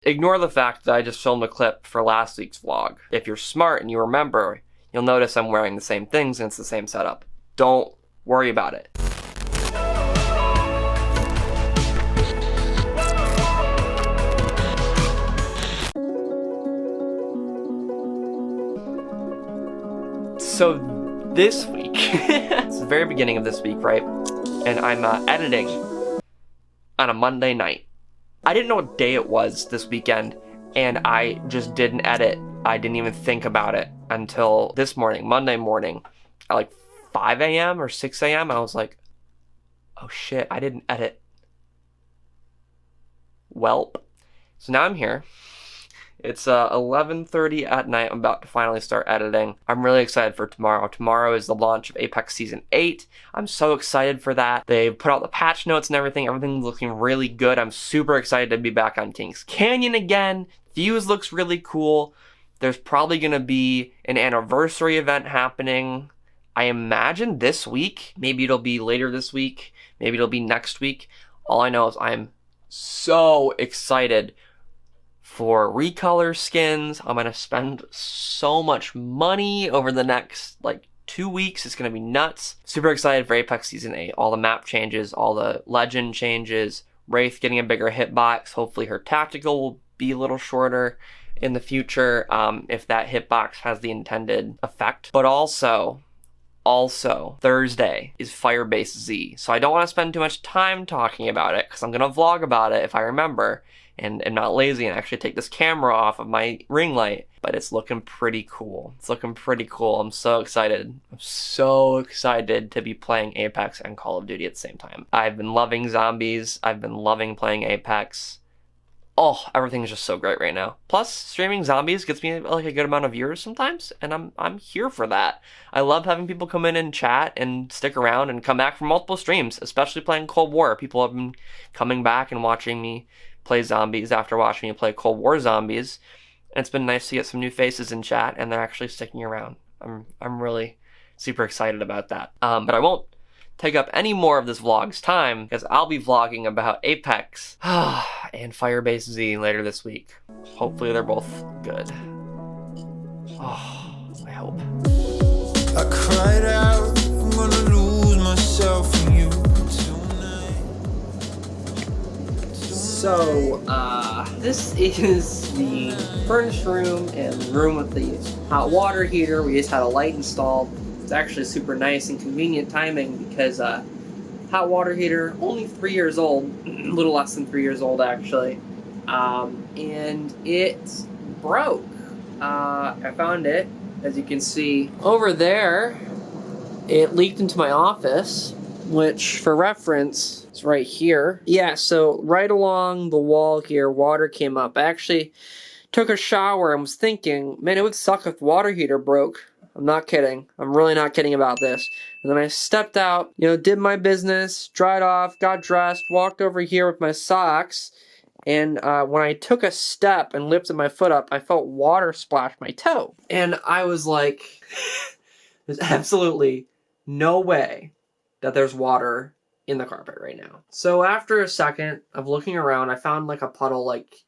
Ignore the fact that I just filmed a clip for last week's vlog. If you're smart and you remember, you'll notice I'm wearing the same things and it's the same setup. Don't worry about it. So this week, it's the very beginning of this week, right? And I'm editing on a Monday night. I didn't know what day it was this weekend, and I just didn't edit. I didn't even think about it until this morning, Monday morning, at like 5 a.m. or 6 a.m. I was like, oh shit, I didn't edit. Welp. So now I'm here. It's 11:30 at night. I'm about to finally start editing. I'm really excited for tomorrow. Tomorrow is the launch of Apex Season 8. I'm so excited for that. They put out the patch notes and everything. Everything's looking really good. I'm super excited to be back on Kings Canyon again. Views looks really cool. There's probably going to be an anniversary event happening. I imagine this week. Maybe it'll be later this week. Maybe it'll be next week. All I know is I'm so excited for recolor skins. I'm gonna spend so much money over the next like 2 weeks. It's gonna be nuts. Super excited for Apex Season 8. All the map changes, all the legend changes, Wraith getting a bigger hitbox. Hopefully her tactical will be a little shorter in the future, if that hitbox has the intended effect. But also Thursday is Firebase Z. So I don't want to spend too much time talking about it because I'm gonna vlog about it if I remember. And not lazy and actually take this camera off of my ring light. But it's looking pretty cool. It's looking pretty cool. I'm so excited. I'm so excited to be playing Apex and Call of Duty at the same time. I've been loving zombies. I've been loving playing Apex. Oh, everything's just so great right now. Plus, streaming zombies gets me like a good amount of viewers sometimes, and I'm here for that. I love having people come in and chat and stick around and come back for multiple streams, especially playing Cold War. People have been coming back and watching me play zombies after watching me play Cold War zombies, and it's been nice to get some new faces in chat, and they're actually sticking around. I'm really super excited about that. But I won't take up any more of this vlog's time because I'll be vlogging about Apex and Firebase Z later this week. Hopefully they're both good. Oh, I hope. I cried out, I'm gonna lose myself in you. So, this is the furnished room and the room with the hot water heater. We just had a light installed. It's actually super nice and convenient timing because hot water heater, only 3 years old, a little less than 3 years old actually, and it broke. I found it, as you can see, over there. It leaked into my office, which, for reference, is right here. Yeah, so right along the wall here, water came up. I actually took a shower and was thinking, man, it would suck if the water heater broke. I'm not kidding. I'm really not kidding about this. And then I stepped out, did my business, dried off, got dressed, walked over here with my socks, and when I took a step and lifted my foot up, I felt water splash my toe. And I was like, there's absolutely no way that there's water in the carpet right now. So after a second of looking around, I found like a puddle, like,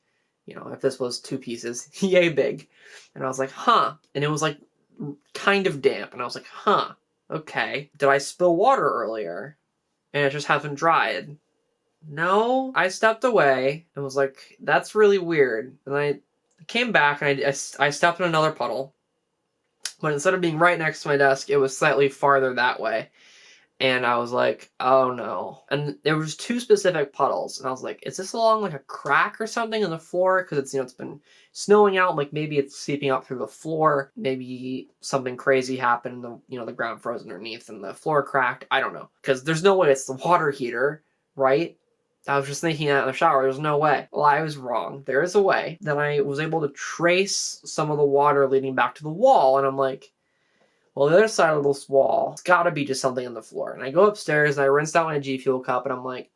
if this was 2 pieces, yay big. And I was like, huh. And it was like kind of damp. And I was like, huh, okay. Did I spill water earlier? And it just hasn't dried. No. I stepped away and was like, that's really weird. And I came back and I stepped in another puddle. But instead of being right next to my desk, it was slightly farther that way. And I was like, oh no. And there was 2 specific puddles. And I was like, is this along like a crack or something in the floor? Because it's, it's been snowing out. Like maybe it's seeping up through the floor. Maybe something crazy happened. The ground froze underneath and the floor cracked. I don't know. Because there's no way it's the water heater, right? I was just thinking that in the shower. There's no way. Well, I was wrong. There is a way. Then I was able to trace some of the water leading back to the wall. And I'm like, well, the other side of this wall, it's got to be just something on the floor. And I go upstairs and I rinsed out my G Fuel cup and I'm like,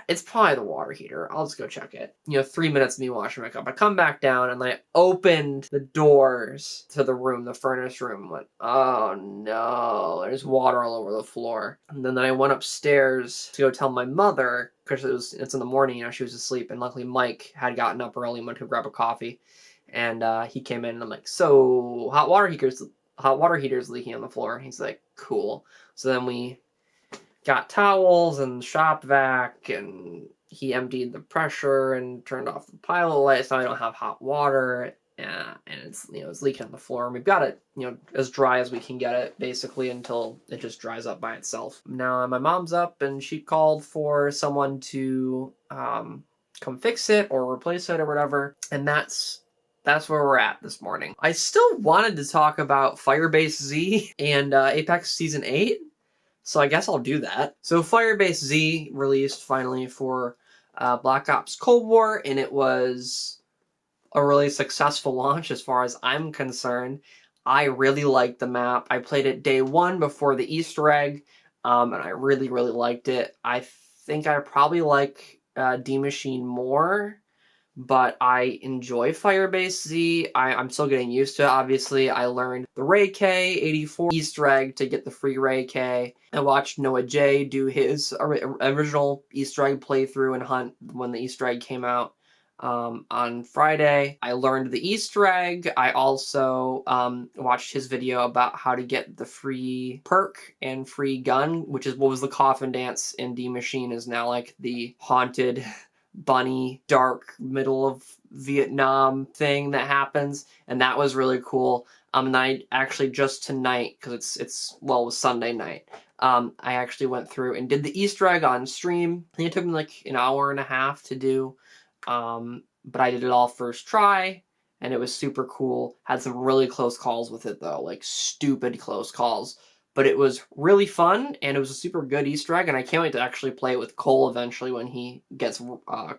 It's probably the water heater. I'll just go check it. 3 minutes of me washing my cup. I come back down and then I opened the doors to the room, the furnace room. Went, oh no, there's water all over the floor. And then I went upstairs to go tell my mother, because it's in the morning, she was asleep. And luckily Mike had gotten up early and went to grab a coffee. And he came in and I'm like, so hot water heater's leaking on the floor. And he's like, cool. So then we got towels and shop vac, and he emptied the pressure and turned off the pilot light so I don't have hot water. And it's it's leaking on the floor. And we've got it as dry as we can get it, basically, until it just dries up by itself. Now my mom's up and she called for someone to come fix it or replace it or whatever, and that's where we're at this morning. I still wanted to talk about Firebase Z and Apex Season 8. So I guess I'll do that. So Firebase Z released finally for Black Ops Cold War, and it was a really successful launch as far as I'm concerned. I really liked the map. I played it day one before the Easter egg, and I really, really liked it. I think I probably like D-Machine more, but I enjoy Firebase Z. I'm still getting used to it, obviously. I learned the Ray K 84 Easter egg to get the free Ray K. I watched Noah J do his original Easter egg playthrough and hunt when the Easter egg came out on Friday. I learned the Easter egg. I also watched his video about how to get the free perk and free gun, which is what was the coffin dance in D-Machine is now like the haunted bunny dark middle of Vietnam thing that happens, and that was really cool. And I actually just tonight, because it was Sunday night, I actually went through and did the Easter egg on stream. I think it took me like an hour and a half to do, but I did it all first try, and it was super cool. Had some really close calls with it though, like stupid close calls. But it was really fun, and it was a super good Easter egg, and I can't wait to actually play it with Cole eventually when he gets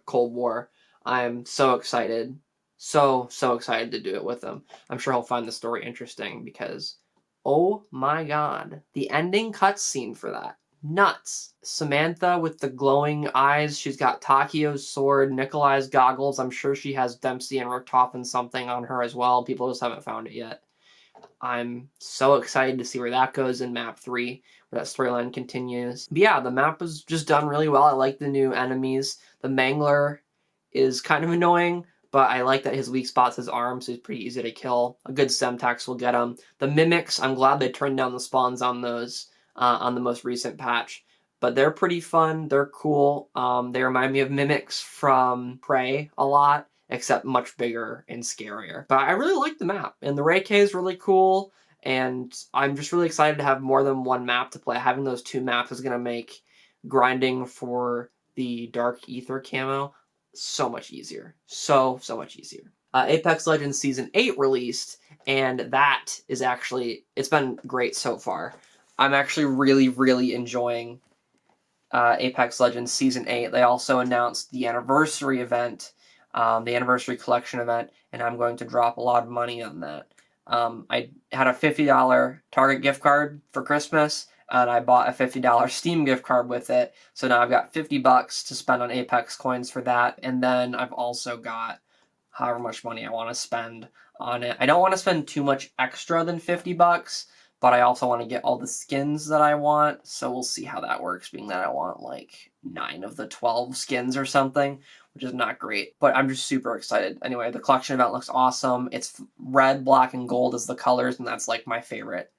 Cold War. I'm so excited. So excited to do it with him. I'm sure he'll find the story interesting because, oh my god, the ending cutscene for that. Nuts. Samantha with the glowing eyes. She's got Takio's sword, Nikolai's goggles. I'm sure she has Dempsey and Richtofen something on her as well. People just haven't found it yet. I'm so excited to see where that goes in map 3, where that storyline continues. But yeah, the map was just done really well. I like the new enemies. The Mangler is kind of annoying, but I like that his weak spot's his arm, so he's pretty easy to kill. A good Semtex will get him. The Mimics, I'm glad they turned down the spawns on those on the most recent patch. But they're pretty fun. They're cool. They remind me of Mimics from Prey a lot, except much bigger and scarier. But I really like the map, and the Ray K is really cool, and I'm just really excited to have more than one map to play. Having those 2 maps is going to make grinding for the Dark Ether camo so much easier. So much easier. Apex Legends Season 8 released, and that is actually, it's been great so far. I'm actually really, really enjoying Apex Legends Season 8. They also announced the anniversary event, the anniversary collection event, and I'm going to drop a lot of money on that. I had a $50 Target gift card for Christmas, and I bought a $50 Steam gift card with it, so now I've got $50 to spend on Apex coins for that, and then I've also got however much money I want to spend on it. I don't want to spend too much extra than $50, but I also want to get all the skins that I want, so we'll see how that works, being that I want like 9 of the 12 skins or something, which is not great, but I'm just super excited. Anyway, the collection event looks awesome. It's red, black, and gold as the colors, and that's like my favorite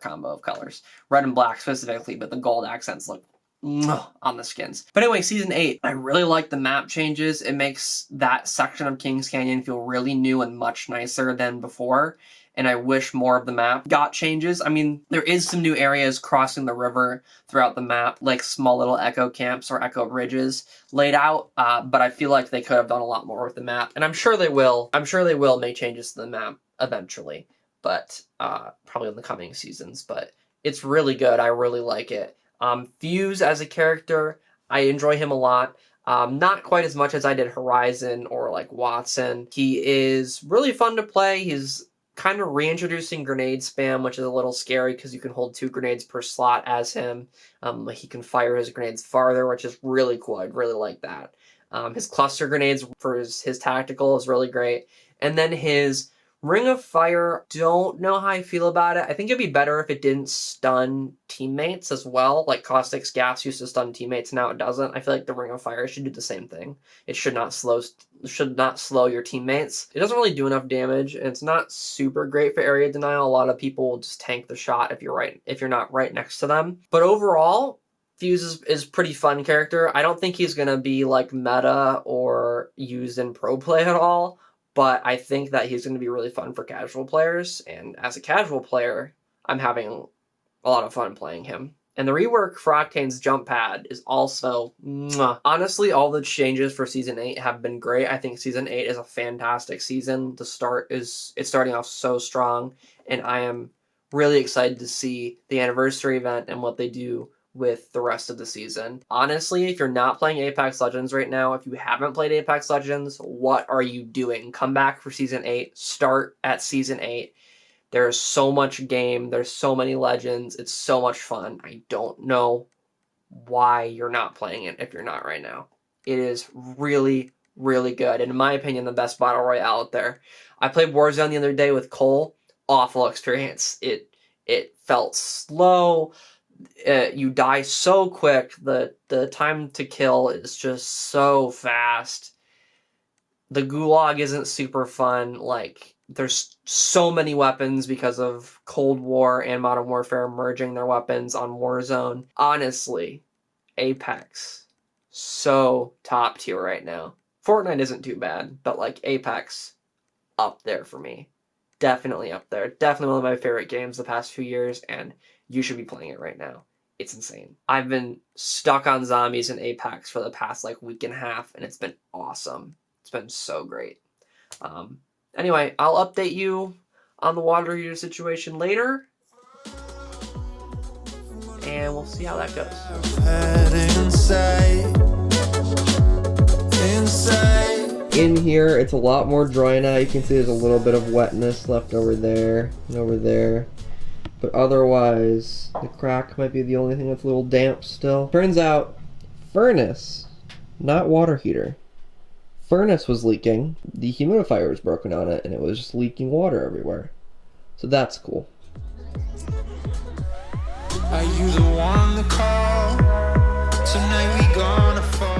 combo of colors. Red and black specifically, but the gold accents look on the skins. But anyway, Season 8, I really like the map changes. It makes that section of Kings Canyon feel really new and much nicer than before, and I wish more of the map got changes. I mean, there is some new areas crossing the river throughout the map, like small little echo camps or echo bridges laid out, but I feel like they could have done a lot more with the map, and I'm sure they will. I'm sure they will make changes to the map eventually, but probably in the coming seasons. But it's really good. I really like it. Fuse as a character, I enjoy him a lot. Not quite as much as I did Horizon or like Watson. He is really fun to play. He's kind of reintroducing grenade spam, which is a little scary because you can hold 2 grenades per slot as him. He can fire his grenades farther, which is really cool. I'd really like that. His cluster grenades for his tactical is really great. And then his Ring of Fire, don't know how I feel about it. I think it'd be better if it didn't stun teammates as well. Like Caustic's gas used to stun teammates, now it doesn't. I feel like the Ring of Fire should do the same thing. It should not slow your teammates. It doesn't really do enough damage, and it's not super great for area denial. A lot of people will just tank the shot if you're not right next to them. But overall, Fuse is pretty fun character. I don't think he's gonna be like meta or used in pro play at all, but I think that he's gonna be really fun for casual players. And as a casual player, I'm having a lot of fun playing him. And the rework for Octane's jump pad is also mwah. Honestly, all the changes for Season 8 have been great. I think Season 8 is a fantastic season. It's starting off so strong, and I am really excited to see the anniversary event and what they do with the rest of the season. Honestly, if you're not playing Apex Legends right now, if you haven't played Apex Legends, what are you doing? Come back for Season 8. Start at Season 8. There's so much game. There's so many legends. It's so much fun. I don't know why you're not playing it if you're not right now. It is really, really good. And in my opinion, the best battle royale out there. I played Warzone the other day with Cole. Awful experience. It felt slow. You die so quick. The time to kill is just so fast. The gulag isn't super fun. Like, there's so many weapons because of Cold War and Modern Warfare merging their weapons on Warzone. Honestly, Apex, so top tier right now. Fortnite isn't too bad, but like Apex, up there for me. Definitely up there. Definitely one of my favorite games the past few years, and you should be playing it right now. It's insane. I've been stuck on zombies in Apex for the past like week and a half, and it's been awesome. It's been so great. Anyway, I'll update you on the water heater situation later, and we'll see how that goes. In here, it's a lot more dry now. You can see there's a little bit of wetness left over there and over there. But otherwise, the crack might be the only thing that's a little damp still. Turns out, furnace, not water heater. Furnace was leaking, the humidifier was broken on it, and it was just leaking water everywhere. So that's cool. Are you the one to call? Tonight we gonna fall.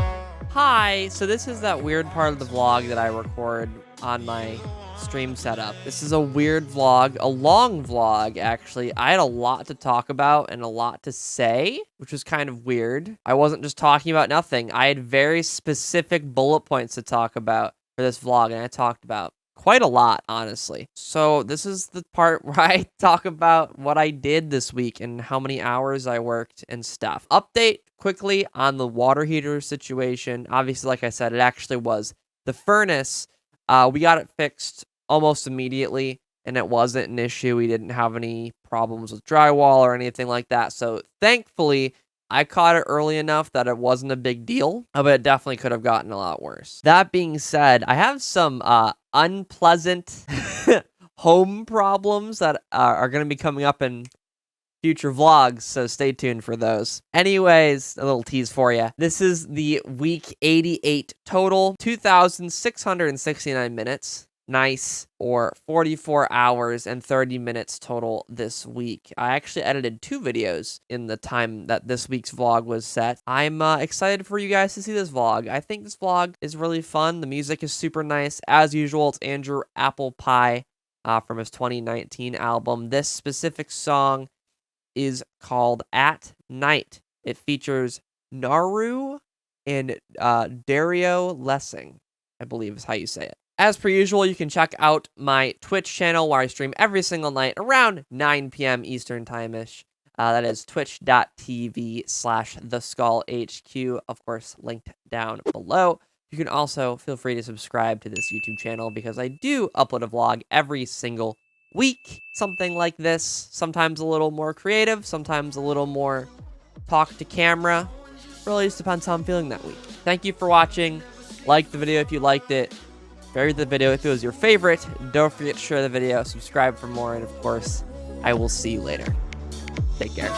Hi, so this is that weird part of the vlog that I record on my stream setup. This is a weird vlog, a long vlog actually. I had a lot to talk about and a lot to say, which was kind of weird. I wasn't just talking about nothing. I had very specific bullet points to talk about for this vlog, and I talked about quite a lot, honestly. So this is the part where I talk about what I did this week and how many hours I worked and stuff. Update quickly on the water heater situation. Obviously, like I said, it actually was the furnace. We got it fixed almost immediately, and it wasn't an issue. We didn't have any problems with drywall or anything like that. So thankfully, I caught it early enough that it wasn't a big deal, but it definitely could have gotten a lot worse. That being said, I have some unpleasant home problems that are going to be coming up in future vlogs, so stay tuned for those. Anyways, a little tease for you. This is the week 88 total, 2,669 minutes. Nice, or 44 hours and 30 minutes total this week. I actually edited 2 videos in the time that this week's vlog was set. I'm excited for you guys to see this vlog. I think this vlog is really fun. The music is super nice. As usual, it's Andrew Apple Pie from his 2019 album. This specific song is called At Night. It features Naru and Dario Lessing, I believe is how you say it. As per usual, you can check out my Twitch channel where I stream every single night around 9 p.m. Eastern Time-ish. That is twitch.tv/theskullhq, of course, linked down below. You can also feel free to subscribe to this YouTube channel because I do upload a vlog every single week. Something like this, sometimes a little more creative, sometimes a little more talk to camera. Really just depends how I'm feeling that week. Thank you for watching. Like the video if you liked it. Favorite the video if it was your favorite. Don't forget to share the video, subscribe for more, and of course, I will see you later. Take care.